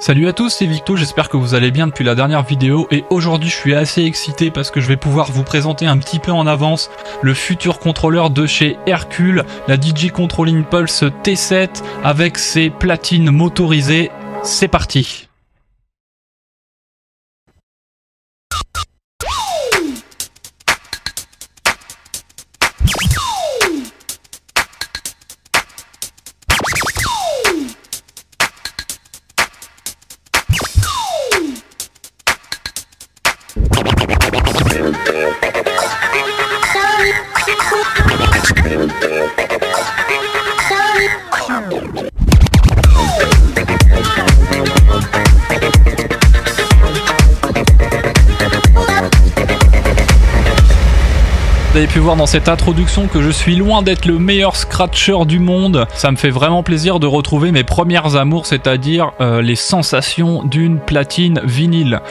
Salut à tous, c'est Victo, j'espère que vous allez bien depuis la dernière vidéo et aujourd'hui je suis assez excité parce que je vais pouvoir vous présenter un petit peu en avance le futur contrôleur de chez Hercule, la DJ Control Impulse T7 avec ses platines motorisées. C'est parti! Vous avez pu voir dans cette introduction que je suis loin d'être le meilleur scratcher du monde. Ça me fait vraiment plaisir de retrouver mes premières amours, c'est-à-dire les sensations d'une platine vinyle.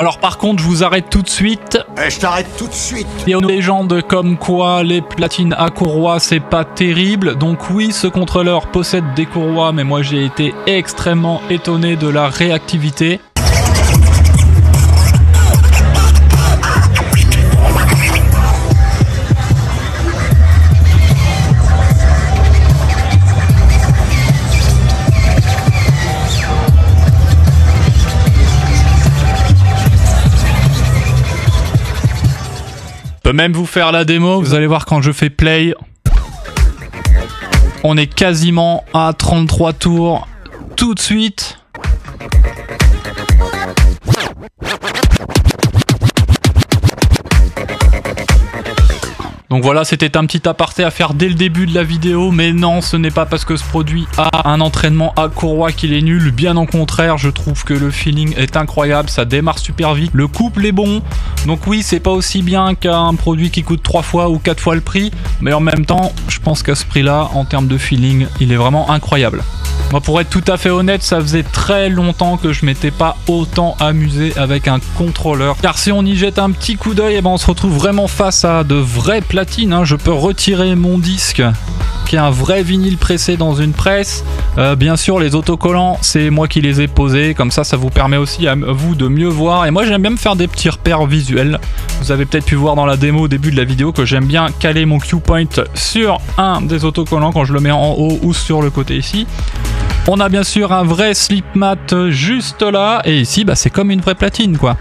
Alors par contre, je vous arrête tout de suite. Je t'arrête tout de suite. Il y a une légende comme quoi les platines à courroie c'est pas terrible. Donc oui, ce contrôleur possède des courroies, mais moi j'ai été extrêmement étonné de la réactivité. Je peux même vous faire la démo, vous allez voir quand je fais play. On est quasiment à 33 tours tout de suite. Donc voilà, c'était un petit aparté à faire dès le début de la vidéo, mais non, ce n'est pas parce que ce produit a un entraînement à courroie qu'il est nul, bien au contraire, je trouve que le feeling est incroyable, ça démarre super vite, le couple est bon, donc oui, c'est pas aussi bien qu'un produit qui coûte 3 fois ou 4 fois le prix, mais en même temps, je pense qu'à ce prix-là, en termes de feeling, il est vraiment incroyable. Moi, pour être tout à fait honnête, ça faisait très longtemps que je m'étais pas autant amusé avec un contrôleur. Car si on y jette un petit coup d'œil, on se retrouve vraiment face à de vraies platines. Je peux retirer mon disque, qui est un vrai vinyle pressé dans une presse. Bien sûr, les autocollants, c'est moi qui les ai posés. Comme ça, ça vous permet aussi à vous de mieux voir. Et moi, j'aime bien me faire des petits repères visuels. Vous avez peut-être pu voir dans la démo au début de la vidéo que j'aime bien caler mon cue point sur un des autocollants quand je le mets en haut ou sur le côté ici. On a bien sûr un vrai slip mat juste là, et ici c'est comme une vraie platine quoi.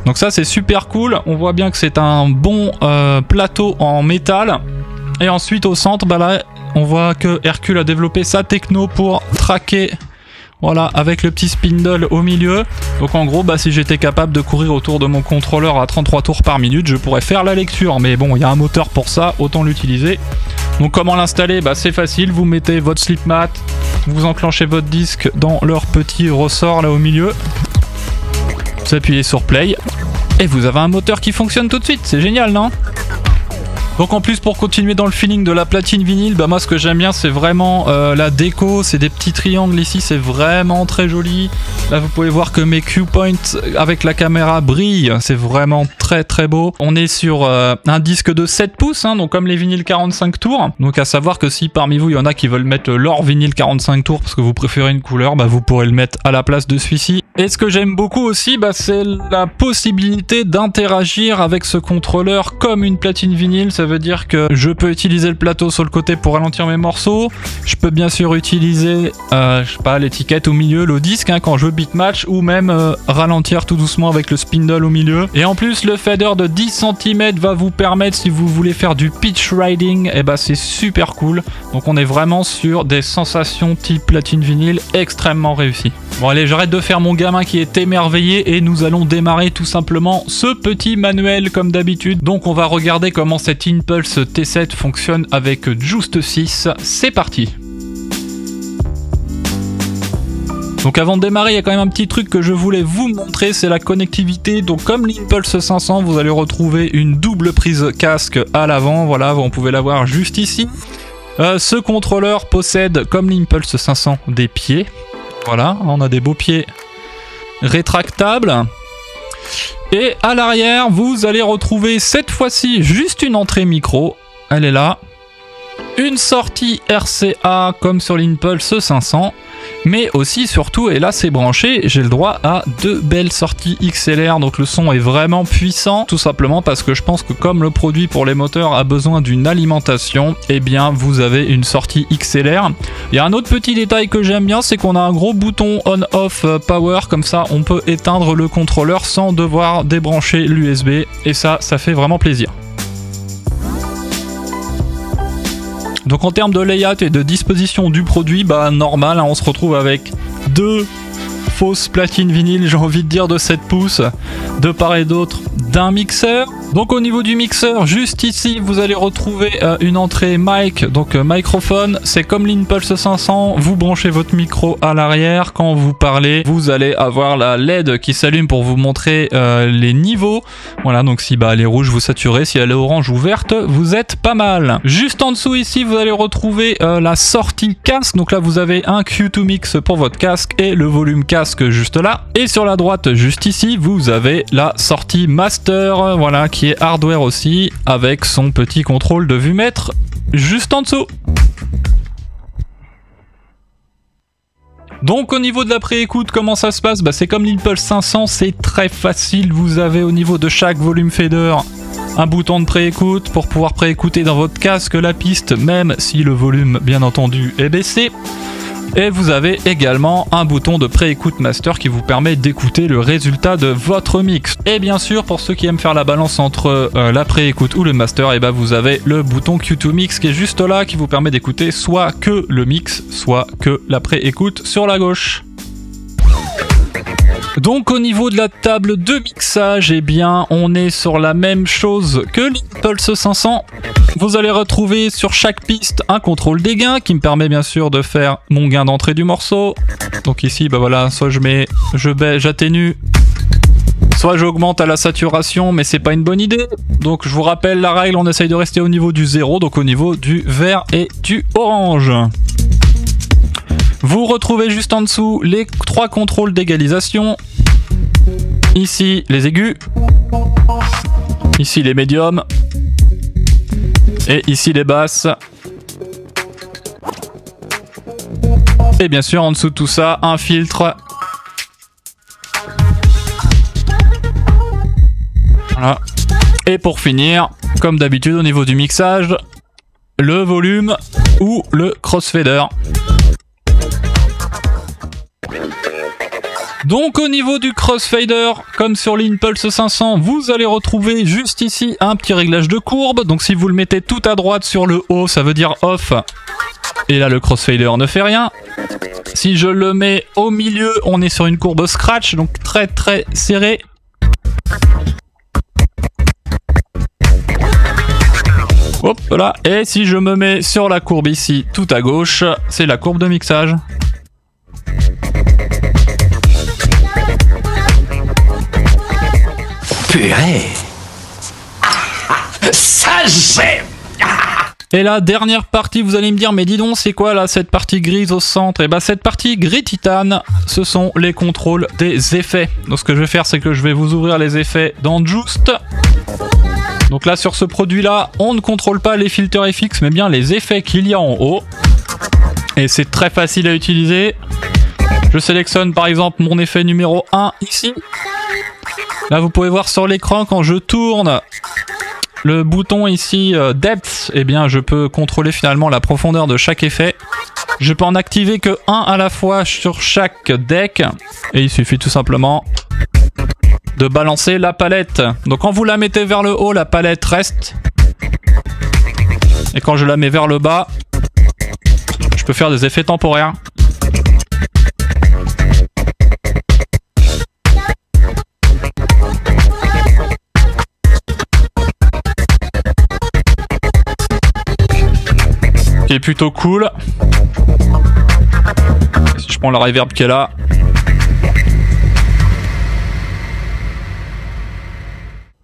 Donc ça c'est super cool, on voit bien que c'est un bon plateau en métal. Et ensuite au centre, là on voit que Hercule a développé sa techno pour traquer, voilà, avec le petit spindle au milieu. Donc en gros, si j'étais capable de courir autour de mon contrôleur à 33 tours par minute, je pourrais faire la lecture. Mais bon, il y a un moteur pour ça, autant l'utiliser. Donc comment l'installer? C'est facile, vous mettez votre slip mat, vous enclenchez votre disque dans leur petit ressort là au milieu. Vous appuyez sur play et vous avez un moteur qui fonctionne tout de suite, c'est génial non? Donc en plus, pour continuer dans le feeling de la platine vinyle, moi ce que j'aime bien c'est vraiment la déco, c'est des petits triangles ici, c'est vraiment très joli. Là vous pouvez voir que mes cue points avec la caméra brillent, c'est vraiment très très beau. On est sur un disque de 7 pouces, donc comme les vinyles 45 tours. Donc à savoir que si parmi vous il y en a qui veulent mettre leur vinyle 45 tours parce que vous préférez une couleur, vous pourrez le mettre à la place de celui-ci. Et ce que j'aime beaucoup aussi, c'est la possibilité d'interagir avec ce contrôleur comme une platine vinyle. Ça veut dire que je peux utiliser le plateau sur le côté pour ralentir mes morceaux. Je peux bien sûr utiliser, je sais pas, l'étiquette au milieu, le disque quand je beat match, ou même ralentir tout doucement avec le spindle au milieu. Et en plus, le fader de 10 cm va vous permettre, si vous voulez faire du pitch riding, c'est super cool. Donc on est vraiment sur des sensations type platine vinyle extrêmement réussies. Bon allez, j'arrête de faire mon gamin qui est émerveillé et nous allons démarrer tout simplement ce petit manuel comme d'habitude. Donc on va regarder comment cette Impulse T7 fonctionne avec Just 6. C'est parti! Donc avant de démarrer, il y a quand même un petit truc que je voulais vous montrer, c'est la connectivité. Donc comme l'Impulse 500, vous allez retrouver une double prise casque à l'avant. Voilà, vous pouvez la voir juste ici. Ce contrôleur possède, comme l'Impulse 500, des pieds. Voilà, on a des beaux pieds rétractables. Et à l'arrière, vous allez retrouver cette fois-ci juste une entrée micro. Elle est là. Une sortie RCA comme sur l'Impulse 500. Mais aussi, surtout, et là c'est branché, j'ai le droit à 2 belles sorties XLR. Donc le son est vraiment puissant, tout simplement parce que je pense que comme le produit pour les moteurs a besoin d'une alimentation, eh bien vous avez une sortie XLR. Il y a un autre petit détail que j'aime bien, c'est qu'on a un gros bouton on-off power, comme ça on peut éteindre le contrôleur sans devoir débrancher l'USB, et ça fait vraiment plaisir. Donc en termes de layout et de disposition du produit, bah normal, hein, on se retrouve avec 2 fausses platines vinyle, j'ai envie de dire de 7 pouces, de part et d'autre d'un mixeur. Donc au niveau du mixeur, juste ici, vous allez retrouver une entrée mic, donc microphone. C'est comme l'Impulse 500, vous branchez votre micro à l'arrière. Quand vous parlez, vous allez avoir la LED qui s'allume pour vous montrer les niveaux. Voilà, donc si elle est rouge, vous saturez. Si elle est orange ou verte, vous êtes pas mal. Juste en dessous ici, vous allez retrouver la sortie casque. Donc là, vous avez un Q2 Mix pour votre casque et le volume casque juste là. Et sur la droite, juste ici, vous avez la sortie master, voilà, qui est hardware aussi, avec son petit contrôle de vue-mètre juste en dessous. Donc au niveau de la pré-écoute, comment ça se passe? C'est comme l'Impulse 500, c'est très facile. Vous avez au niveau de chaque volume fader un bouton de pré-écoute pour pouvoir pré-écouter dans votre casque la piste, même si le volume bien entendu est baissé. Et vous avez également un bouton de pré-écoute master qui vous permet d'écouter le résultat de votre mix. Et bien sûr, pour ceux qui aiment faire la balance entre la pré-écoute ou le master, et vous avez le bouton Q2 Mix qui est juste là, qui vous permet d'écouter soit que le mix, soit que la pré-écoute sur la gauche. Donc au niveau de la table de mixage, eh bien on est sur la même chose que l'Impulse 500. Vous allez retrouver sur chaque piste un contrôle des gains qui me permet bien sûr de faire mon gain d'entrée du morceau. Donc ici, voilà, soit j'atténue, soit j'augmente à la saturation, mais c'est pas une bonne idée. Donc je vous rappelle la règle, on essaye de rester au niveau du 0, donc au niveau du vert et du orange. Vous retrouvez juste en dessous les 3 contrôles d'égalisation. Ici les aigus, ici les médiums et ici les basses. Et bien sûr en dessous de tout ça, un filtre. Voilà. Et pour finir, comme d'habitude au niveau du mixage, le volume ou le crossfader. Donc au niveau du crossfader, comme sur l'Impulse 500, vous allez retrouver juste ici un petit réglage de courbe. Donc si vous le mettez tout à droite sur le haut, ça veut dire off. Et là le crossfader ne fait rien. Si je le mets au milieu, on est sur une courbe scratch, donc très très serrée. Hop là. Et si je me mets sur la courbe ici, tout à gauche, c'est la courbe de mixage. Purée. Ça j'aime. Et la dernière partie, vous allez me dire, mais dis donc, c'est quoi là cette partie grise au centre? Et cette partie gris titane, ce sont les contrôles des effets. Donc ce que je vais faire, c'est que je vais vous ouvrir les effets dans Just. Donc là, sur ce produit-là, on ne contrôle pas les filtres FX, mais bien les effets qu'il y a en haut. Et c'est très facile à utiliser. Je sélectionne par exemple mon effet numéro 1 ici. Là, vous pouvez voir sur l'écran, quand je tourne le bouton ici Depth, eh bien je peux contrôler finalement la profondeur de chaque effet. Je peux en activer que un à la fois sur chaque deck. Et il suffit tout simplement de balancer la palette. Donc quand vous la mettez vers le haut, la palette reste. Et quand je la mets vers le bas, je peux faire des effets temporaires. Qui est plutôt cool. Si je prends la reverb qui est là.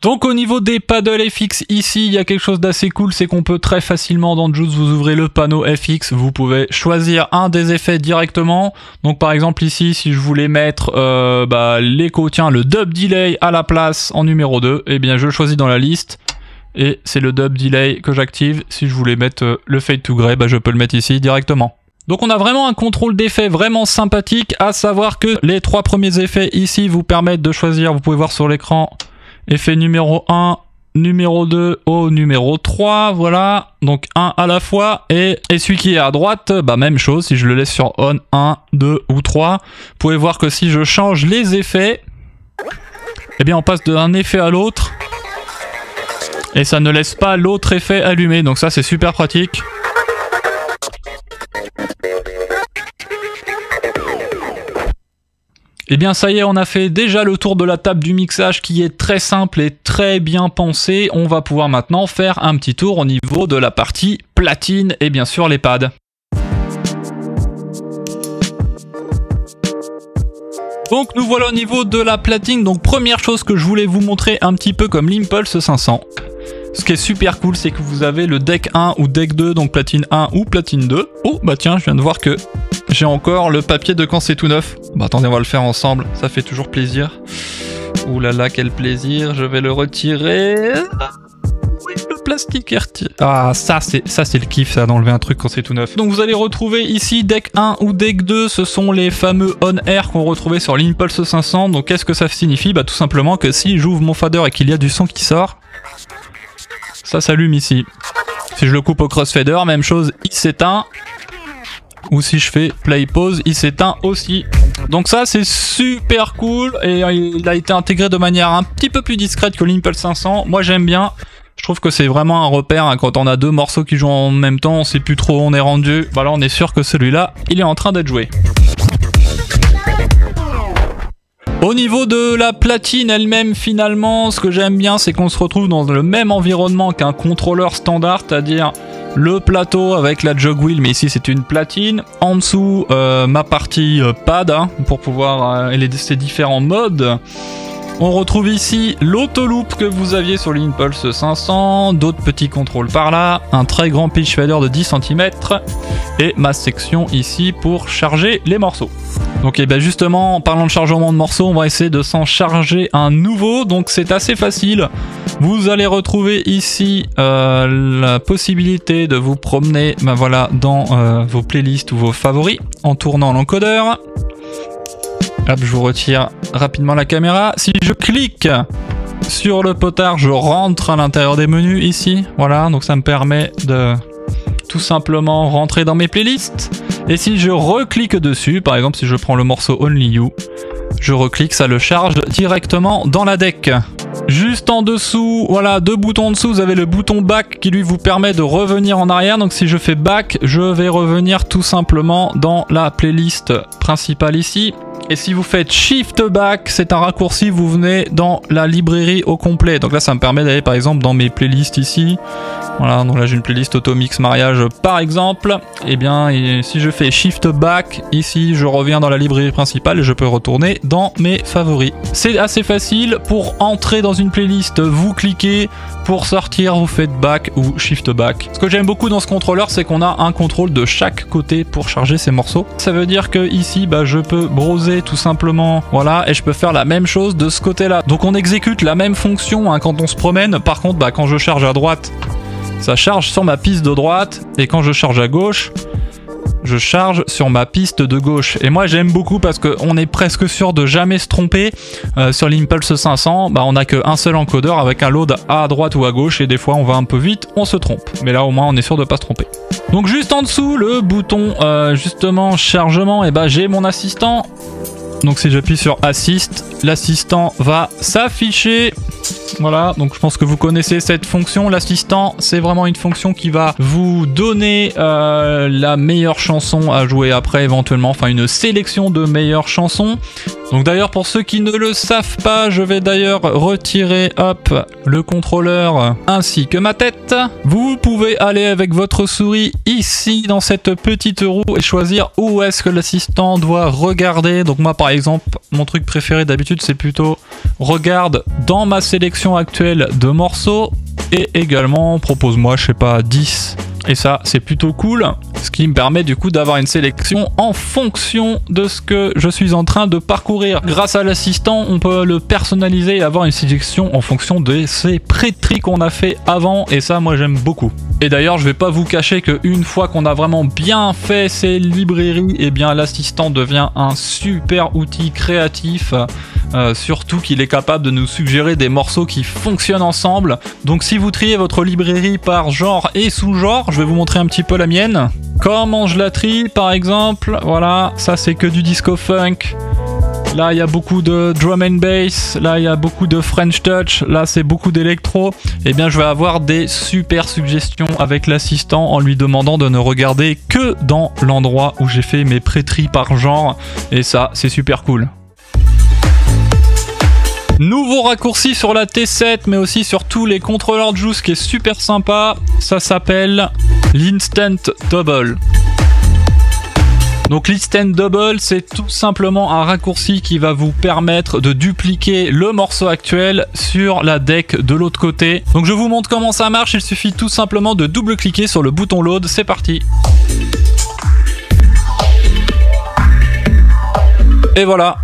Donc au niveau des paddles FX, ici, il y a quelque chose d'assez cool, c'est qu'on peut très facilement dans Just, vous ouvrez le panneau FX, vous pouvez choisir un des effets directement. Donc par exemple ici, si je voulais mettre l'écho, le dub delay à la place en numéro 2, eh bien je le choisis dans la liste. Et c'est le dub delay que j'active. Si je voulais mettre le fade to grey, je peux le mettre ici directement. Donc on a vraiment un contrôle d'effet vraiment sympathique, à savoir que les 3 premiers effets ici vous permettent de choisir, vous pouvez voir sur l'écran, effet numéro 1, numéro 2 au numéro 3, voilà, donc un à la fois, et celui qui est à droite, bah même chose, si je le laisse sur on 1, 2 ou 3, vous pouvez voir que si je change les effets, eh bien on passe d'un effet à l'autre, et ça ne laisse pas l'autre effet allumé, donc ça c'est super pratique. Et bien ça y est, on a fait déjà le tour de la table du mixage qui est très simple et très bien pensé. On va pouvoir maintenant faire un petit tour au niveau de la partie platine et bien sûr les pads. Donc nous voilà au niveau de la platine. Donc première chose que je voulais vous montrer un petit peu comme l'Impulse 500. Ce qui est super cool, c'est que vous avez le deck 1 ou deck 2, donc platine 1 ou platine 2. Oh bah tiens, je viens de voir que j'ai encore le papier de quand c'est tout neuf. Bah attendez, on va le faire ensemble, ça fait toujours plaisir. Ouh là là, quel plaisir, je vais le retirer. Oui, le plastique est retiré. Ah, ça c'est le kiff, ça, d'enlever un truc quand c'est tout neuf. Donc vous allez retrouver ici deck 1 ou deck 2, ce sont les fameux on-air qu'on retrouvait sur l'Impulse 500. Donc qu'est-ce que ça signifie? Bah tout simplement que si j'ouvre mon fader et qu'il y a du son qui sort, ça s'allume ici. Si je le coupe au crossfader, même chose, il s'éteint. Ou si je fais play pause, il s'éteint aussi. Donc ça c'est super cool et il a été intégré de manière un petit peu plus discrète que l'Impulse 500. Moi j'aime bien. Je trouve que c'est vraiment un repère hein, quand on a deux morceaux qui jouent en même temps, on sait plus trop où on est rendu. Bah là on est sûr que celui-là, il est en train d'être joué. Au niveau de la platine elle-même, finalement, ce que j'aime bien, c'est qu'on se retrouve dans le même environnement qu'un contrôleur standard, c'est-à-dire le plateau avec la jog wheel, mais ici c'est une platine. En dessous, ma partie pad, hein, pour pouvoir ces différents modes. On retrouve ici l'autoloop que vous aviez sur l'Impulse 500, d'autres petits contrôles par là, un très grand pitch fader de 10 cm et ma section ici pour charger les morceaux. Donc et ben justement, en parlant de chargement de morceaux, on va essayer de s'en charger un nouveau, donc c'est assez facile. Vous allez retrouver ici la possibilité de vous promener ben voilà, dans vos playlists ou vos favoris en tournant l'encodeur. Hop, je vous retire rapidement la caméra. Si je clique sur le potard, je rentre à l'intérieur des menus ici. Voilà, donc ça me permet de tout simplement rentrer dans mes playlists. Et si je reclique dessus, par exemple si je prends le morceau Only You, je reclique, ça le charge directement dans la deck. Juste en dessous, voilà, deux boutons en dessous, vous avez le bouton back qui lui vous permet de revenir en arrière. Donc si je fais back, je vais revenir tout simplement dans la playlist principale ici. Et si vous faites shift back, c'est un raccourci, vous venez dans la librairie au complet. Donc là ça me permet d'aller par exemple dans mes playlists ici. Voilà, donc là j'ai une playlist automix mariage par exemple. Et bien si je fais shift back, ici je reviens dans la librairie principale et je peux retourner dans mes favoris. C'est assez facile, pour entrer dans une playlist, vous cliquez, pour sortir vous faites back ou shift back. Ce que j'aime beaucoup dans ce contrôleur, c'est qu'on a un contrôle de chaque côté pour charger ces morceaux. Ça veut dire que ici bah, je peux browser tout simplement, voilà, et je peux faire la même chose de ce côté là. Donc on exécute la même fonction hein, quand on se promène. Par contre bah, quand je charge à droite, ça charge sur ma piste de droite, et quand je charge à gauche, je charge sur ma piste de gauche. Et moi j'aime beaucoup parce qu'on est presque sûr de jamais se tromper. Sur l'Impulse 500, bah, on n'a qu'un seul encodeur avec un load à droite ou à gauche, et des fois on va un peu vite, on se trompe. Mais là au moins on est sûr de pas se tromper. Donc juste en dessous, le bouton justement chargement, et bah, j'ai mon assistant. Donc si j'appuie sur Assist, l'assistant va s'afficher. Voilà, donc je pense que vous connaissez cette fonction. L'assistant, c'est vraiment une fonction qui va vous donner la meilleure chanson à jouer après éventuellement, enfin une sélection de meilleures chansons. Donc d'ailleurs pour ceux qui ne le savent pas, je vais d'ailleurs retirer hop le contrôleur ainsi que ma tête. Vous pouvez aller avec votre souris ici dans cette petite roue et choisir où est-ce que l'assistant doit regarder. Donc moi par exemple, mon truc préféré d'habitude c'est plutôt regarde dans ma sélection actuelle de morceaux, et également propose-moi je sais pas 10 Et ça, c'est plutôt cool. Ce qui me permet du coup d'avoir une sélection en fonction de ce que je suis en train de parcourir. Grâce à l'assistant, on peut le personnaliser et avoir une sélection en fonction de ces pré-tris qu'on a fait avant. Et ça, moi, j'aime beaucoup. Et d'ailleurs, je vais pas vous cacher qu'une fois qu'on a vraiment bien fait ces librairies, eh bien, l'assistant devient un super outil créatif. Surtout qu'il est capable de nous suggérer des morceaux qui fonctionnent ensemble. Donc si vous triez votre librairie par genre et sous-genre, je vais vous montrer un petit peu la mienne. Comment je la trie par exemple, voilà, ça c'est que du disco funk. Là il y a beaucoup de drum and bass, là il y a beaucoup de French touch, là c'est beaucoup d'électro. Eh bien je vais avoir des super suggestions avec l'assistant en lui demandant de ne regarder que dans l'endroit où j'ai fait mes pré-tris par genre. Et ça c'est super cool. Nouveau raccourci sur la T7 mais aussi sur tous les contrôleurs Juice qui est super sympa, ça s'appelle l'Instant Double. Donc l'Instant Double c'est tout simplement un raccourci qui va vous permettre de dupliquer le morceau actuel sur la deck de l'autre côté. Donc je vous montre comment ça marche, il suffit tout simplement de double-cliquer sur le bouton Load, c'est parti. Et voilà.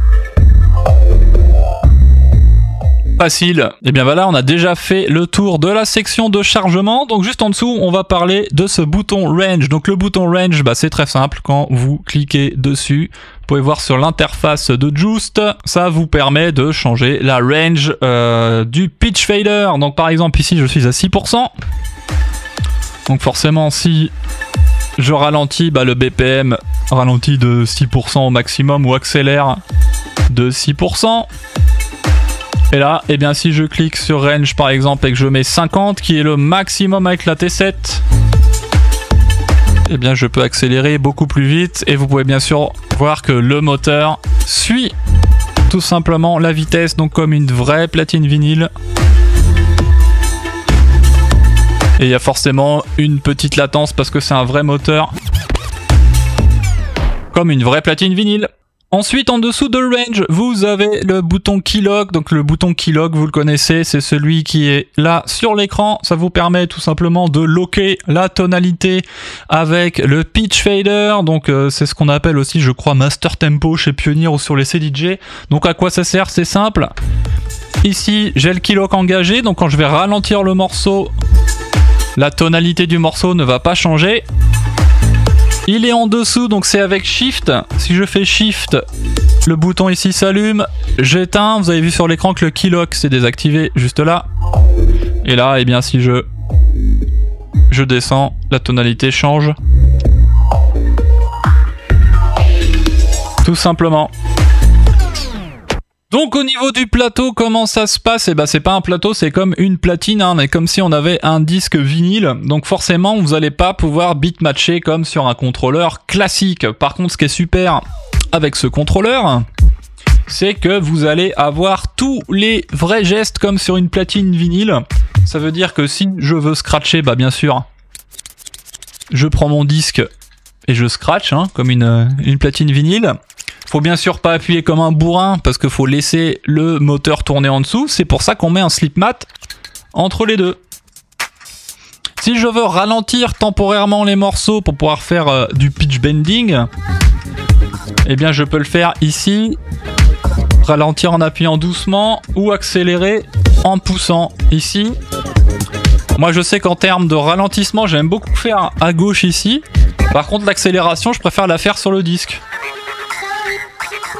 Facile. Et bien voilà, on a déjà fait le tour de la section de chargement. Donc juste en dessous, on va parler de ce bouton Range. Donc le bouton Range, bah, c'est très simple. Quand vous cliquez dessus, vous pouvez voir sur l'interface de Joost, ça vous permet de changer la range du pitch fader. Donc par exemple ici, je suis à 6%. Donc forcément, si je ralentis, bah, le BPM ralentit de 6% au maximum ou accélère de 6%. Et là, eh bien, si je clique sur Range par exemple et que je mets 50, qui est le maximum avec la T7, eh bien, je peux accélérer beaucoup plus vite. Et vous pouvez bien sûr voir que le moteur suit tout simplement la vitesse, donc comme une vraie platine vinyle. Et il y a forcément une petite latence parce que c'est un vrai moteur, comme une vraie platine vinyle. Ensuite, en dessous de Range, vous avez le bouton Keylog. Donc le bouton Keylog, vous le connaissez, c'est celui qui est là sur l'écran. Ça vous permet tout simplement de locker la tonalité avec le pitch fader. Donc c'est ce qu'on appelle aussi, je crois, Master Tempo chez Pioneer ou sur les CDJ. Donc à quoi ça sert? C'est simple. Ici, j'ai le Keylog engagé. Donc quand je vais ralentir le morceau, la tonalité du morceau ne va pas changer. Il est en dessous, donc c'est avec Shift. Si je fais Shift, le bouton ici s'allume. J'éteins. Vous avez vu sur l'écran que le Keylog s'est désactivé juste là. Et là, eh bien, si je descends, la tonalité change. Tout simplement. Donc au niveau du plateau, comment ça se passe? Eh ben c'est pas un plateau, c'est comme une platine, hein, mais comme si on avait un disque vinyle. Donc forcément, vous n'allez pas pouvoir bitmatcher comme sur un contrôleur classique. Par contre, ce qui est super avec ce contrôleur, c'est que vous allez avoir tous les vrais gestes comme sur une platine vinyle. Ça veut dire que si je veux scratcher, bah bien sûr, je prends mon disque et je scratch, hein, comme une platine vinyle. Faut bien sûr pas appuyer comme un bourrin parce qu'il faut laisser le moteur tourner en dessous. C'est pour ça qu'on met un slip mat entre les deux. Si je veux ralentir temporairement les morceaux pour pouvoir faire du pitch bending, eh bien je peux le faire ici. Ralentir en appuyant doucement ou accélérer en poussant ici. Moi je sais qu'en termes de ralentissement, j'aime beaucoup faire à gauche ici. Par contre l'accélération, je préfère la faire sur le disque.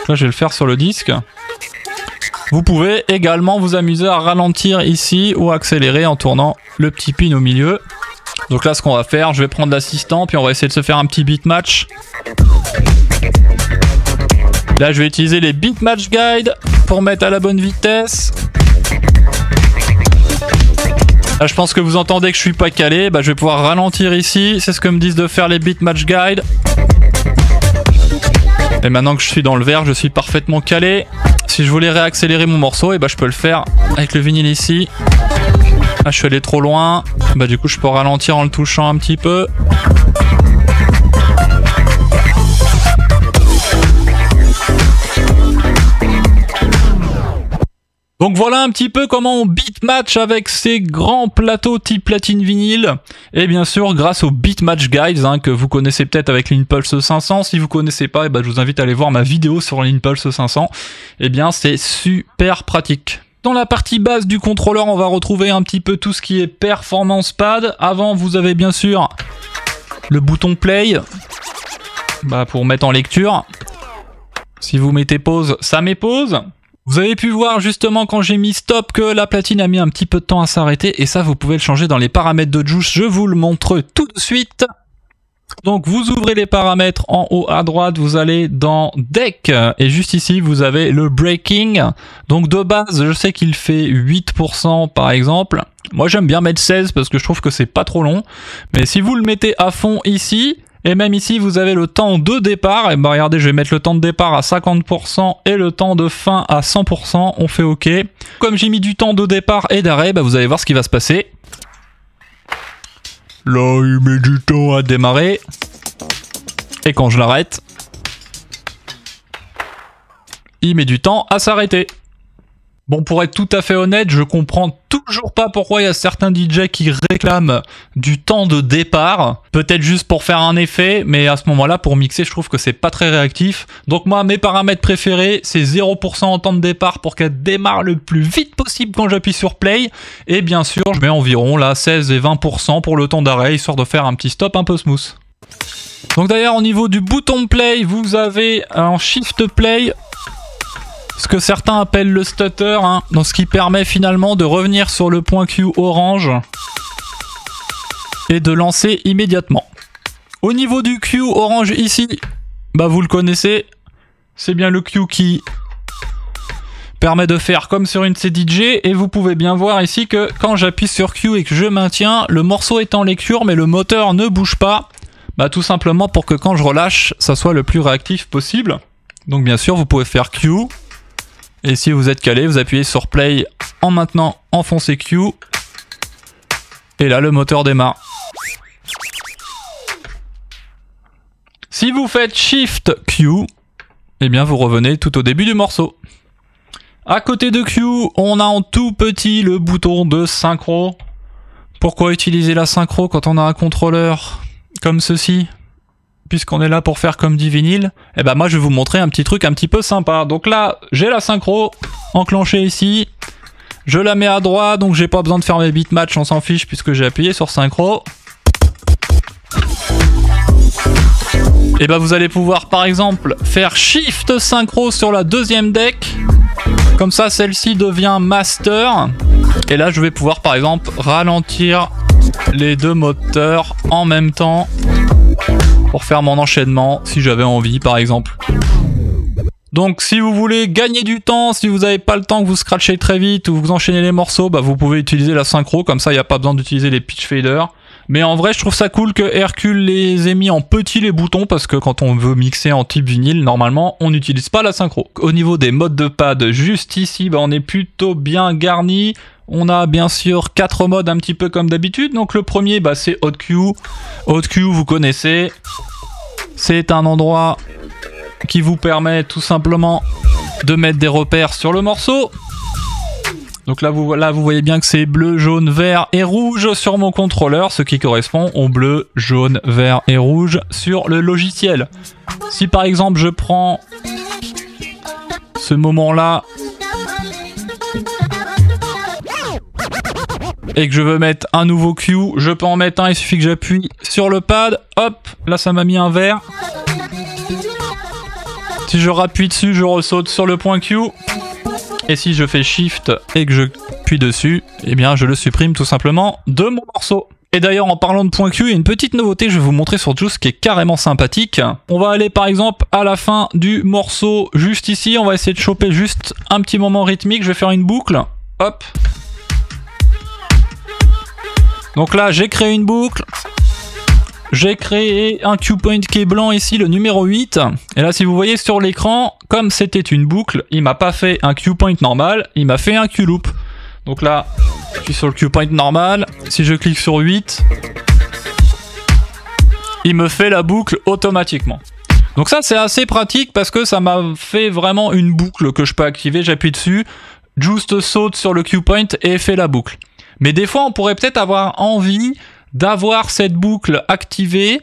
Là, je vais le faire sur le disque. Vous pouvez également vous amuser à ralentir ici ou accélérer en tournant le petit pin au milieu. Donc là, ce qu'on va faire, je vais prendre l'assistant, puis on va essayer de se faire un petit beat match. Là, je vais utiliser les beat match guide pour mettre à la bonne vitesse. Là, je pense que vous entendez que je suis pas calé. Bah, je vais pouvoir ralentir ici. C'est ce que me disent de faire les beat match guide. Et maintenant que je suis dans le vert, je suis parfaitement calé. Si je voulais réaccélérer mon morceau, et bah je peux le faire avec le vinyle ici. Là, je suis allé trop loin. Bah du coup, je peux ralentir en le touchant un petit peu. Donc voilà un petit peu comment on beatmatch avec ces grands plateaux type platine vinyle. Et bien sûr grâce au beatmatch guides que vous connaissez peut-être avec l'Impulse 500. Si vous connaissez pas, je vous invite à aller voir ma vidéo sur l'Impulse 500. Eh bien c'est super pratique. Dans la partie basse du contrôleur, on va retrouver un petit peu tout ce qui est performance pad. Avant, vous avez bien sûr le bouton play pour mettre en lecture. Si vous mettez pause, ça met pause. Vous avez pu voir justement quand j'ai mis stop que la platine a mis un petit peu de temps à s'arrêter et ça vous pouvez le changer dans les paramètres de Juice, je vous le montre tout de suite. Donc vous ouvrez les paramètres en haut à droite, vous allez dans Deck et juste ici vous avez le Breaking. Donc de base je sais qu'il fait 8% par exemple. Moi j'aime bien mettre 16 parce que je trouve que c'est pas trop long. Mais si vous le mettez à fond ici, et même ici, vous avez le temps de départ. Et regardez, je vais mettre le temps de départ à 50% et le temps de fin à 100%. On fait OK. Comme j'ai mis du temps de départ et d'arrêt, vous allez voir ce qui va se passer. Là, il met du temps à démarrer. Et quand je l'arrête, il met du temps à s'arrêter. Bon, pour être tout à fait honnête, je comprends toujours pas pourquoi il y a certains DJ qui réclament du temps de départ. Peut-être juste pour faire un effet, mais à ce moment-là, pour mixer, je trouve que c'est pas très réactif. Donc moi, mes paramètres préférés, c'est 0% en temps de départ pour qu'elle démarre le plus vite possible quand j'appuie sur play. Et bien sûr, je mets environ là 16 et 20% pour le temps d'arrêt, histoire de faire un petit stop un peu smooth. Donc d'ailleurs, au niveau du bouton play, vous avez un shift play, ce que certains appellent le stutter, donc ce qui permet finalement de revenir sur le point Q orange et de lancer immédiatement. Au niveau du Q orange ici, vous le connaissez, c'est bien le Q qui permet de faire comme sur une CDJ et vous pouvez bien voir ici que quand j'appuie sur Q et que je maintiens, le morceau est en lecture mais le moteur ne bouge pas, tout simplement pour que quand je relâche, ça soit le plus réactif possible. Donc bien sûr, vous pouvez faire Q. Et si vous êtes calé, vous appuyez sur play en maintenant enfoncez Q. Et là, le moteur démarre. Si vous faites Shift Q, eh bien vous revenez tout au début du morceau. À côté de Q, on a en tout petit le bouton de synchro. Pourquoi utiliser la synchro quand on a un contrôleur comme ceci ? Puisqu'on est là pour faire comme du vinyle, moi je vais vous montrer un petit truc un petit peu sympa. Donc là, j'ai la synchro enclenchée ici. Je la mets à droite, donc j'ai pas besoin de faire mes beatmatch, on s'en fiche puisque j'ai appuyé sur synchro. Et vous allez pouvoir par exemple faire Shift synchro sur la deuxième deck. Comme ça, celle-ci devient master. Et là, je vais pouvoir par exemple ralentir les deux moteurs en même temps pour faire mon enchaînement si j'avais envie par exemple. Donc si vous voulez gagner du temps, si vous n'avez pas le temps que vous scratchez très vite ou vous enchaînez les morceaux, vous pouvez utiliser la synchro, comme ça il n'y a pas besoin d'utiliser les pitch faders. Mais en vrai je trouve ça cool que Hercule les ait mis en petit les boutons parce que quand on veut mixer en type vinyle, normalement on n'utilise pas la synchro. Au niveau des modes de pad, juste ici on est plutôt bien garni. On a bien sûr 4 modes un petit peu comme d'habitude. Donc le premier c'est Hot Q. Hot Q vous connaissez. C'est un endroit qui vous permet tout simplement de mettre des repères sur le morceau. Donc là vous voyez bien que c'est bleu, jaune, vert et rouge sur mon contrôleur, ce qui correspond au bleu, jaune, vert et rouge sur le logiciel. Si par exemple je prends ce moment-là et que je veux mettre un nouveau Q, je peux en mettre un, il suffit que j'appuie sur le pad, hop, là ça m'a mis un vert. Si je rappuie dessus, je ressaute sur le point Q. Et si je fais Shift et que je appuie dessus, eh bien je le supprime tout simplement de mon morceau. Et d'ailleurs en parlant de point Q, il y a une petite nouveauté que je vais vous montrer sur Juice qui est carrément sympathique. On va aller par exemple à la fin du morceau juste ici, on va essayer de choper juste un petit moment rythmique, je vais faire une boucle, hop. Donc là j'ai créé une boucle. J'ai créé un Q-point qui est blanc ici, le numéro 8. Et là, si vous voyez sur l'écran, comme c'était une boucle, il m'a pas fait un Q-point normal, il m'a fait un Q-loop. Donc là, je suis sur le Q-point normal. Si je clique sur 8, il me fait la boucle automatiquement. Donc ça, c'est assez pratique parce que ça m'a fait vraiment une boucle que je peux activer. J'appuie dessus. juste saute sur le cue point et fait la boucle. Mais des fois, on pourrait peut-être avoir envie d'avoir cette boucle activée,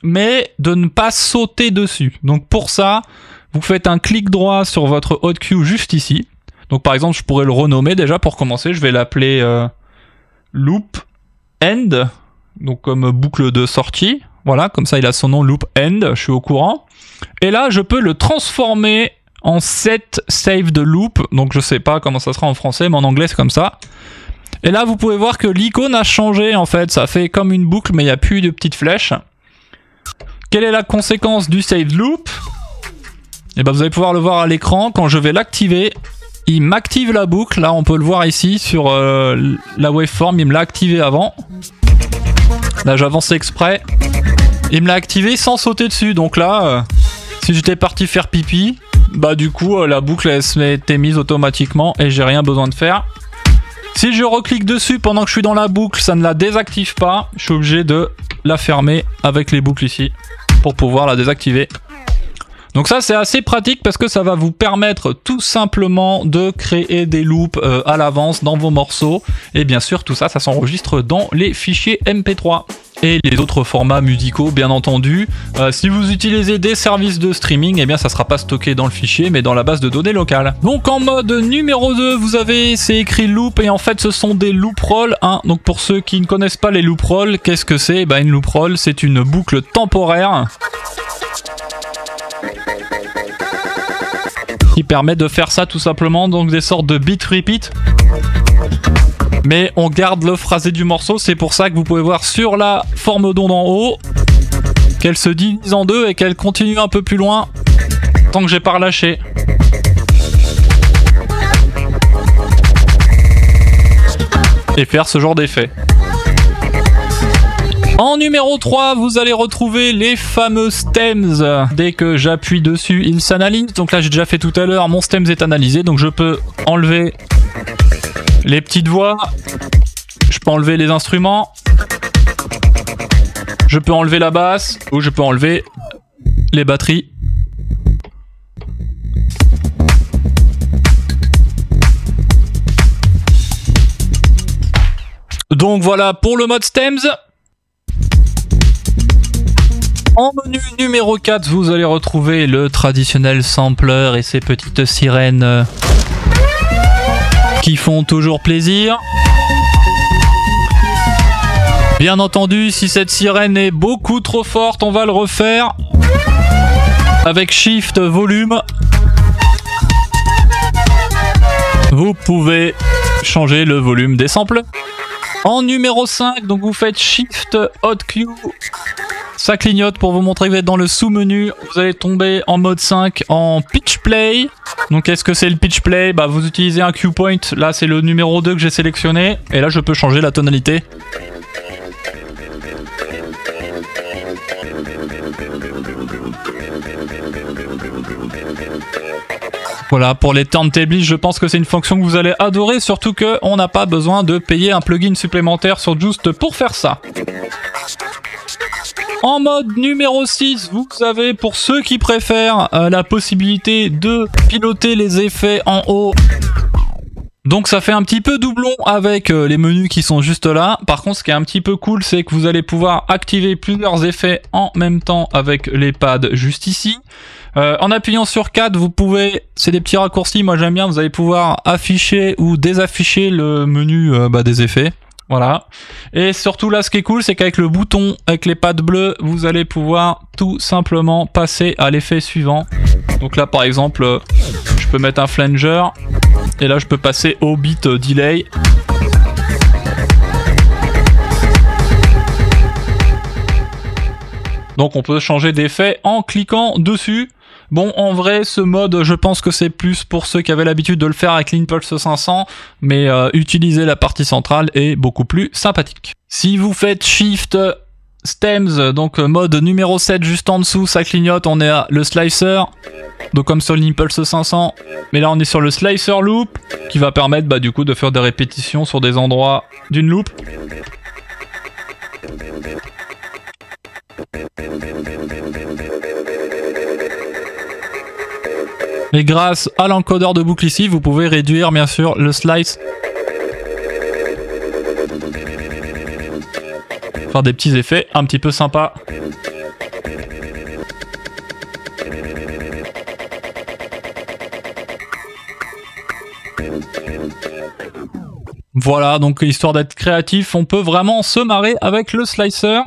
mais de ne pas sauter dessus. Donc pour ça, vous faites un clic droit sur votre hot cue juste ici. Donc par exemple, je pourrais le renommer déjà pour commencer. Je vais l'appeler loop end, donc comme boucle de sortie. Voilà, comme ça il a son nom, loop end, je suis au courant. Et là, je peux le transformer en set save de loop. Donc je sais pas comment ça sera en français, mais en anglais c'est comme ça. Et là, vous pouvez voir que l'icône a changé en fait. Ça fait comme une boucle, mais il n'y a plus de petites flèches. Quelle est la conséquence du save loop? Et ben, vous allez pouvoir le voir à l'écran. Quand je vais l'activer, il m'active la boucle. Là, on peut le voir ici sur la waveform. Il me l'a activé avant. Là, j'avance exprès. Il me l'a activé sans sauter dessus. Donc là, si j'étais parti faire pipi, bah du coup, la boucle elle s'était mise automatiquement et j'ai rien besoin de faire. Si je reclique dessus pendant que je suis dans la boucle, ça ne la désactive pas. Je suis obligé de la fermer avec les boucles ici pour pouvoir la désactiver. Donc ça, c'est assez pratique parce que ça va vous permettre tout simplement de créer des loops à l'avance dans vos morceaux. Et bien sûr, tout ça, ça s'enregistre dans les fichiers MP3. Et les autres formats musicaux, bien entendu. Si vous utilisez des services de streaming, eh bien ça ne sera pas stocké dans le fichier, mais dans la base de données locale. Donc en mode numéro 2, vous avez, c'est écrit loop, et en fait ce sont des loop rolls. Hein. Donc pour ceux qui ne connaissent pas les loop rolls, qu'est-ce que c'est? Une loop roll, c'est une boucle temporaire qui permet de faire ça tout simplement, donc des sortes de beat repeat. Mais on garde le phrasé du morceau, c'est pour ça que vous pouvez voir sur la forme d'onde en haut qu'elle se divise en deux et qu'elle continue un peu plus loin tant que j'ai pas relâché. Et faire ce genre d'effet. En numéro 3, vous allez retrouver les fameux stems. Dès que j'appuie dessus, ils s'analysent. Donc là, j'ai déjà fait tout à l'heure, mon stems est analysé. Donc je peux enlever les petites voix. Je peux enlever les instruments. Je peux enlever la basse. Ou je peux enlever les batteries. Donc voilà pour le mode stems. En menu numéro 4, vous allez retrouver le traditionnel sampler et ses petites sirènes qui font toujours plaisir. Bien entendu, si cette sirène est beaucoup trop forte, on va le refaire avec Shift Volume. Vous pouvez changer le volume des samples. En numéro 5, donc vous faites Shift Hot Cue. Ça clignote pour vous montrer que vous êtes dans le sous-menu. Vous allez tomber en mode 5 en pitch play. Donc qu'est-ce que c'est le pitch play? Vous utilisez un cue point. Là c'est le numéro 2 que j'ai sélectionné. Et là je peux changer la tonalité. Voilà, pour les turntablists, je pense que c'est une fonction que vous allez adorer, surtout qu'on n'a pas besoin de payer un plugin supplémentaire sur Joost pour faire ça. En mode numéro 6, vous avez, pour ceux qui préfèrent, la possibilité de piloter les effets en haut. Donc ça fait un petit peu doublon avec les menus qui sont juste là. Par contre, ce qui est un petit peu cool, c'est que vous allez pouvoir activer plusieurs effets en même temps avec les pads juste ici. En appuyant sur 4, vous pouvez, c'est des petits raccourcis, moi j'aime bien, vous allez pouvoir afficher ou désafficher le menu des effets. Voilà. Et surtout là, ce qui est cool, c'est qu'avec le bouton, avec les pads bleus, vous allez pouvoir tout simplement passer à l'effet suivant. Donc là, par exemple, je peux mettre un flanger. Et là, je peux passer au beat delay. Donc on peut changer d'effet en cliquant dessus. Bon, en vrai, ce mode, je pense que c'est plus pour ceux qui avaient l'habitude de le faire avec l'Impulse 500, mais utiliser la partie centrale est beaucoup plus sympathique. Si vous faites Shift Stems, donc mode numéro 7 juste en dessous, ça clignote, on est à le slicer, donc comme sur l'Impulse 500, mais là on est sur le slicer loop, qui va permettre du coup de faire des répétitions sur des endroits d'une loop. Et grâce à l'encodeur de boucle ici, vous pouvez réduire bien sûr le slice. Faire des petits effets un petit peu sympas. Voilà, donc histoire d'être créatif, on peut vraiment se marrer avec le slicer.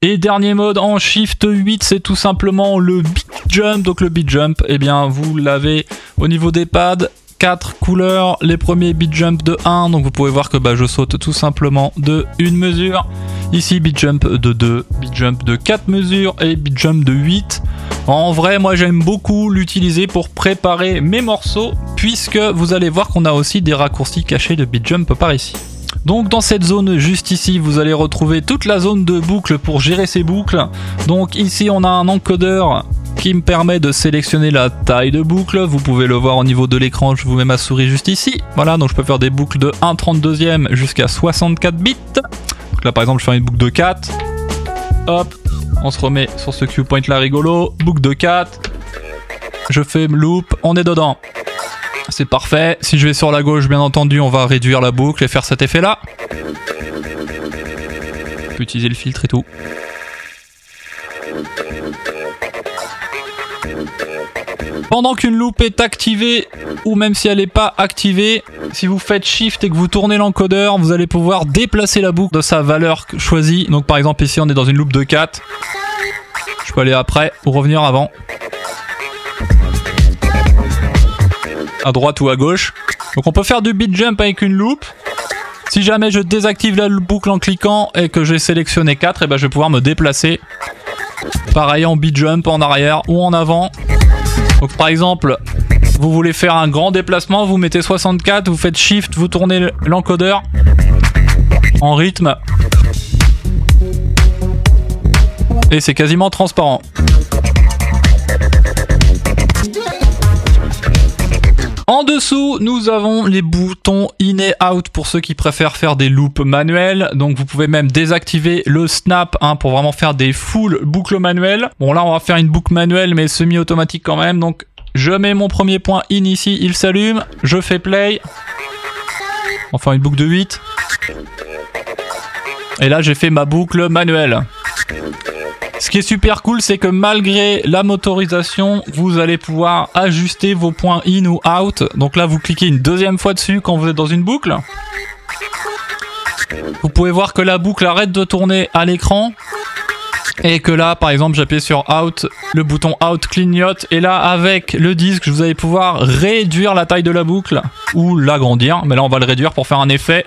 Et dernier mode en Shift 8, c'est tout simplement le beat jump. Donc le beat jump, eh bien vous l'avez au niveau des pads, 4 couleurs, les premiers beat jump de 1, donc vous pouvez voir que je saute tout simplement de 1 mesure. Ici beat jump de 2, beat jump de 4 mesures et beat jump de 8. En vrai, moi j'aime beaucoup l'utiliser pour préparer mes morceaux, puisque vous allez voir qu'on a aussi des raccourcis cachés de beat jump par ici. Donc dans cette zone juste ici, vous allez retrouver toute la zone de boucle pour gérer ces boucles. Donc ici on a un encodeur qui me permet de sélectionner la taille de boucle. Vous pouvez le voir au niveau de l'écran, je vous mets ma souris juste ici. Voilà, donc je peux faire des boucles de 1/32e jusqu'à 64 bits. Donc là par exemple je fais une boucle de 4. Hop, on se remet sur ce cue point là rigolo. Boucle de 4. Je fais loop, on est dedans. C'est parfait. Si je vais sur la gauche, bien entendu, on va réduire la boucle et faire cet effet-là. On peut utiliser le filtre et tout. Pendant qu'une loupe est activée, ou même si elle n'est pas activée, si vous faites Shift et que vous tournez l'encodeur, vous allez pouvoir déplacer la boucle de sa valeur choisie. Donc par exemple ici, on est dans une loupe de 4. Je peux aller après ou revenir avant. À droite ou à gauche. Donc on peut faire du beat jump avec une loupe. Si jamais je désactive la boucle en cliquant et que j'ai sélectionné 4, et je vais pouvoir me déplacer. Pareil en beat jump en arrière ou en avant. Donc par exemple, vous voulez faire un grand déplacement, vous mettez 64, vous faites Shift, vous tournez l'encodeur en rythme. Et c'est quasiment transparent. En dessous, nous avons les boutons in et out pour ceux qui préfèrent faire des loops manuels. Donc vous pouvez même désactiver le snap pour vraiment faire des full boucles manuelles. Bon là on va faire une boucle manuelle mais semi-automatique quand même. Donc je mets mon premier point in ici, il s'allume, je fais play. Enfin une boucle de 8. Et là j'ai fait ma boucle manuelle. Ce qui est super cool, c'est que malgré la motorisation, vous allez pouvoir ajuster vos points in ou out. Donc là, vous cliquez une deuxième fois dessus quand vous êtes dans une boucle. Vous pouvez voir que la boucle arrête de tourner à l'écran. Et que là, par exemple, j'appuie sur out, le bouton out clignote. Et là, avec le disque, vous allez pouvoir réduire la taille de la boucle ou l'agrandir. Mais là, on va le réduire pour faire un effet.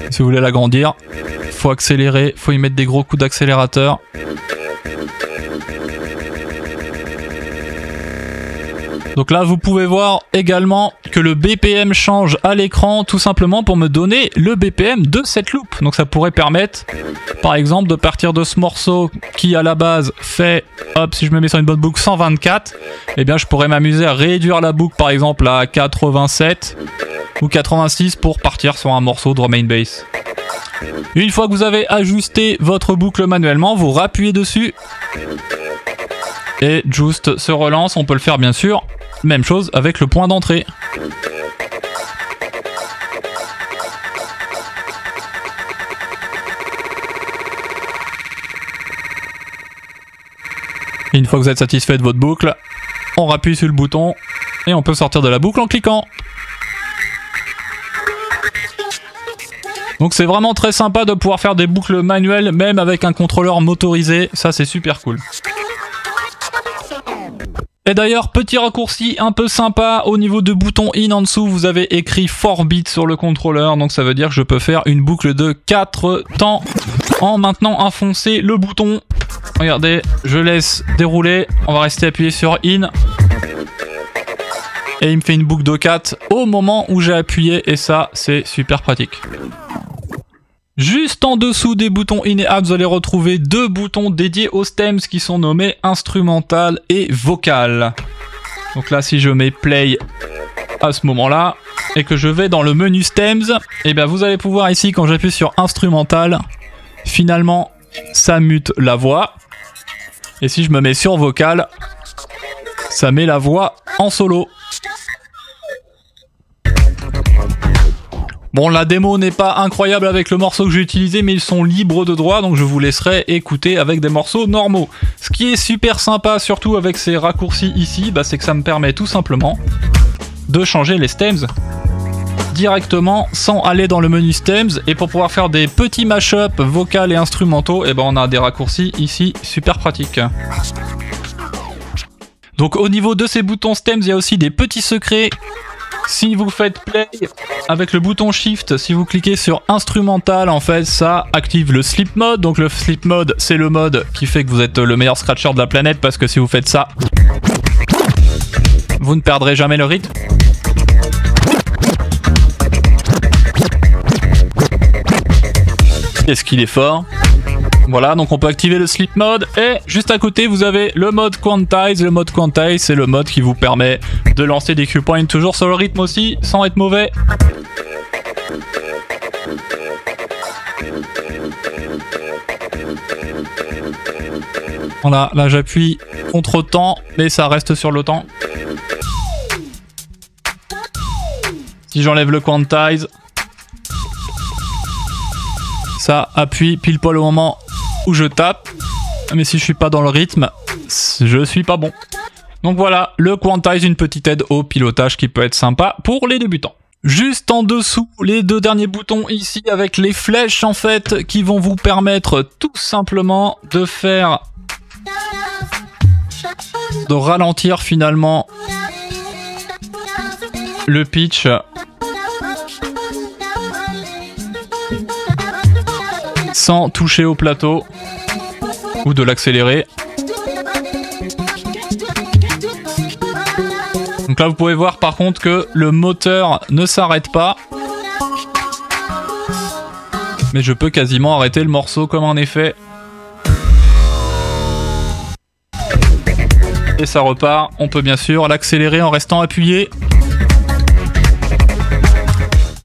Si vous voulez l'agrandir, faut accélérer, faut y mettre des gros coups d'accélérateur. Donc là, vous pouvez voir également que le BPM change à l'écran tout simplement pour me donner le BPM de cette loupe. Donc ça pourrait permettre, par exemple, de partir de ce morceau qui à la base fait, hop, si je me mets sur une bonne boucle 124, eh bien je pourrais m'amuser à réduire la boucle par exemple à 87 ou 86 pour partir sur un morceau drum and bass. Une fois que vous avez ajusté votre boucle manuellement, vous rappuyez dessus et Just se relance. On peut le faire bien sûr, même chose avec le point d'entrée. Et une fois que vous êtes satisfait de votre boucle, on rappuie sur le bouton et on peut sortir de la boucle en cliquant. Donc c'est vraiment très sympa de pouvoir faire des boucles manuelles même avec un contrôleur motorisé, ça c'est super cool. Et d'ailleurs, petit raccourci un peu sympa, au niveau de bouton in en dessous, vous avez écrit 4 bits sur le contrôleur, donc ça veut dire que je peux faire une boucle de 4 temps en maintenant enfoncer le bouton. Regardez, je laisse dérouler, on va rester appuyé sur in. Et il me fait une boucle de 4 au moment où j'ai appuyé, et ça c'est super pratique. Juste en dessous des boutons in et out, vous allez retrouver 2 boutons dédiés aux stems qui sont nommés instrumental et vocal. Donc là, si je mets play, à ce moment-là et que je vais dans le menu stems, et bien vous allez pouvoir ici, quand j'appuie sur instrumental, finalement ça mute la voix. Et si je me mets sur vocal, ça met la voix en solo. Bon, la démo n'est pas incroyable avec le morceau que j'ai utilisé, mais ils sont libres de droit, donc je vous laisserai écouter avec des morceaux normaux. Ce qui est super sympa, surtout avec ces raccourcis ici, bah, c'est que ça me permet tout simplement de changer les stems directement sans aller dans le menu stems. Et pour pouvoir faire des petits mashups vocaux et instrumentaux, et ben on a des raccourcis ici super pratiques. Donc au niveau de ces boutons stems, il y a aussi des petits secrets. Si vous faites play avec le bouton shift, si vous cliquez sur instrumental, en fait ça active le sleep mode. Donc le sleep mode, c'est le mode qui fait que vous êtes le meilleur scratcher de la planète, parce que si vous faites ça, vous ne perdrez jamais le rythme. Est-ce qu'il est fort? Voilà, donc on peut activer le sleep mode, et juste à côté vous avez le mode quantize. Le mode quantize, c'est le mode qui vous permet de lancer des cue points toujours sur le rythme aussi, sans être mauvais. Voilà, là j'appuie contre temps, mais ça reste sur le temps. Si j'enlève le quantize, ça appuie pile poil au moment où je tape, mais si je suis pas dans le rythme, je suis pas bon. Donc voilà, le quantize, une petite aide au pilotage qui peut être sympa pour les débutants. Juste en dessous, les deux derniers boutons ici avec les flèches en fait qui vont vous permettre tout simplement de faire, de ralentir finalement le pitch sans toucher au plateau, ou de l'accélérer. Donc là vous pouvez voir par contre que le moteur ne s'arrête pas, mais je peux quasiment arrêter le morceau comme en effet. Et ça repart. On peut bien sûr l'accélérer en restant appuyé.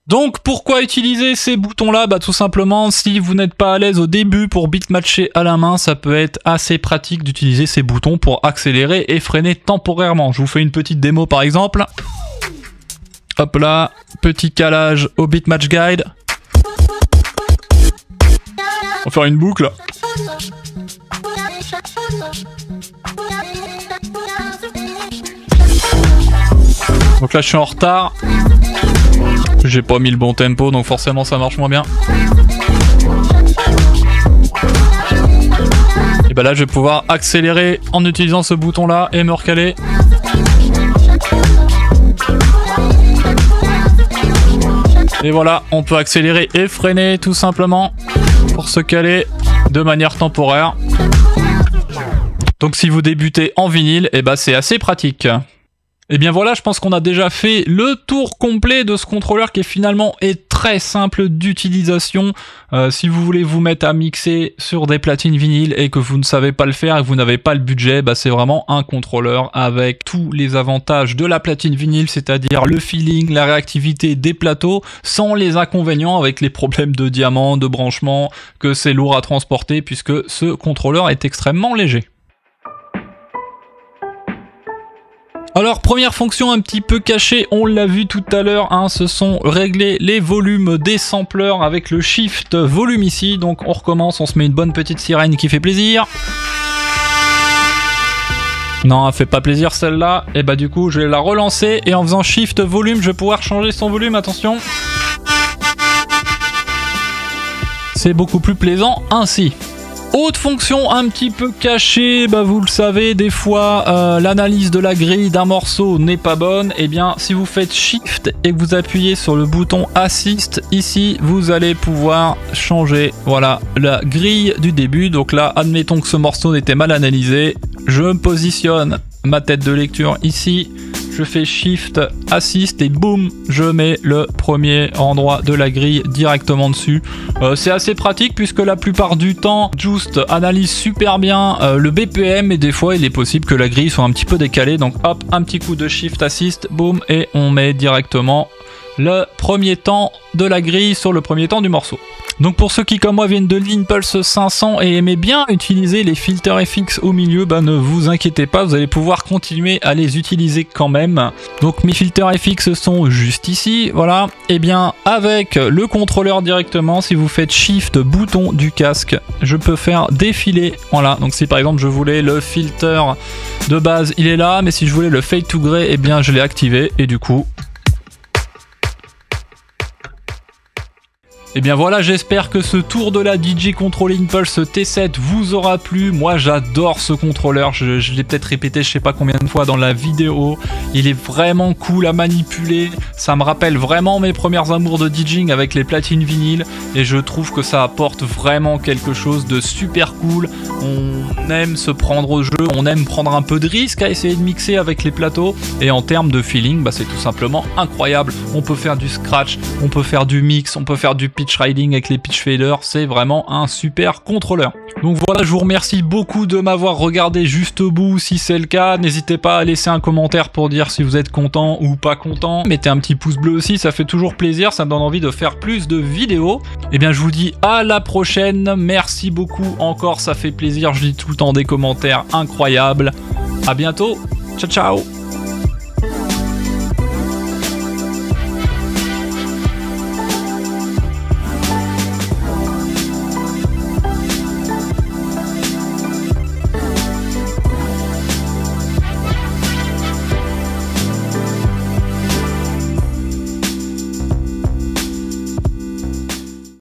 Donc pourquoi utiliser ces boutons là? Bah tout simplement, si vous n'êtes pas à l'aise au début pour beatmatcher à la main, ça peut être assez pratique d'utiliser ces boutons pour accélérer et freiner temporairement. Je vous fais une petite démo par exemple. Hop là, petit calage au Beatmatch Guide. On va faire une boucle. Donc là je suis en retard. J'ai pas mis le bon tempo, donc forcément ça marche moins bien. Et bah là je vais pouvoir accélérer en utilisant ce bouton là et me recaler. Et voilà, on peut accélérer et freiner tout simplement pour se caler de manière temporaire. Donc si vous débutez en vinyle, et bah c'est assez pratique. Et bien voilà, je pense qu'on a déjà fait le tour complet de ce contrôleur qui finalement est très simple d'utilisation. Si vous voulez vous mettre à mixer sur des platines vinyles et que vous ne savez pas le faire et que vous n'avez pas le budget, bah c'est vraiment un contrôleur avec tous les avantages de la platine vinyle, c'est-à-dire le feeling, la réactivité des plateaux, sans les inconvénients avec les problèmes de diamant, de branchement, que c'est lourd à transporter puisque ce contrôleur est extrêmement léger. Alors première fonction un petit peu cachée, on l'a vu tout à l'heure, hein, ce sont régler les volumes des sampleurs avec le shift volume ici. Donc on recommence, on se met une bonne petite sirène qui fait plaisir. Non, elle fait pas plaisir celle-là, et bah du coup je vais la relancer et en faisant shift volume je vais pouvoir changer son volume, attention. C'est beaucoup plus plaisant ainsi. Autre fonction un petit peu cachée, bah vous le savez, des fois l'analyse de la grille d'un morceau n'est pas bonne. Et bien si vous faites Shift et que vous appuyez sur le bouton Assist ici, vous allez pouvoir changer voilà la grille du début. Donc là, admettons que ce morceau n'était mal analysé, je positionne ma tête de lecture ici je fais Shift Assist et boum, je mets le premier endroit de la grille directement dessus. C'est assez pratique puisque la plupart du temps, Just analyse super bien le BPM et des fois il est possible que la grille soit un petit peu décalée. Donc hop, un petit coup de Shift Assist, boum, et on met directement le premier temps de la grille sur le premier temps du morceau. Donc pour ceux qui comme moi viennent de l'Impulse 500 et aimaient bien utiliser les filters FX au milieu, bah ne vous inquiétez pas, vous allez pouvoir continuer à les utiliser quand même. Donc mes filters FX sont juste ici, voilà. Et bien avec le contrôleur directement, si vous faites Shift bouton du casque, je peux faire défiler, voilà. Donc si par exemple je voulais le filter de base, il est là, mais si je voulais le Fade to Grey, et bien je l'ai activé et du coup... Et bien voilà, j'espère que ce tour de la DJ Control Impulse T7 vous aura plu. Moi j'adore ce contrôleur, je l'ai peut-être répété je sais pas combien de fois dans la vidéo. Il est vraiment cool à manipuler, ça me rappelle vraiment mes premières amours de DJing avec les platines vinyles. Et je trouve que ça apporte vraiment quelque chose de super cool. On aime se prendre au jeu, on aime prendre un peu de risque à essayer de mixer avec les plateaux. Et en termes de feeling, bah, c'est tout simplement incroyable. On peut faire du scratch, on peut faire du mix, on peut faire du pitch riding avec les pitch faders, c'est vraiment un super contrôleur. Donc voilà, je vous remercie beaucoup de m'avoir regardé jusqu'au bout. Si c'est le cas, n'hésitez pas à laisser un commentaire pour dire si vous êtes content ou pas content. Mettez un petit pouce bleu aussi, ça fait toujours plaisir, ça me donne envie de faire plus de vidéos. Et bien je vous dis à la prochaine, merci beaucoup encore, ça fait plaisir, je lis tout le temps des commentaires incroyables. À bientôt, ciao ciao.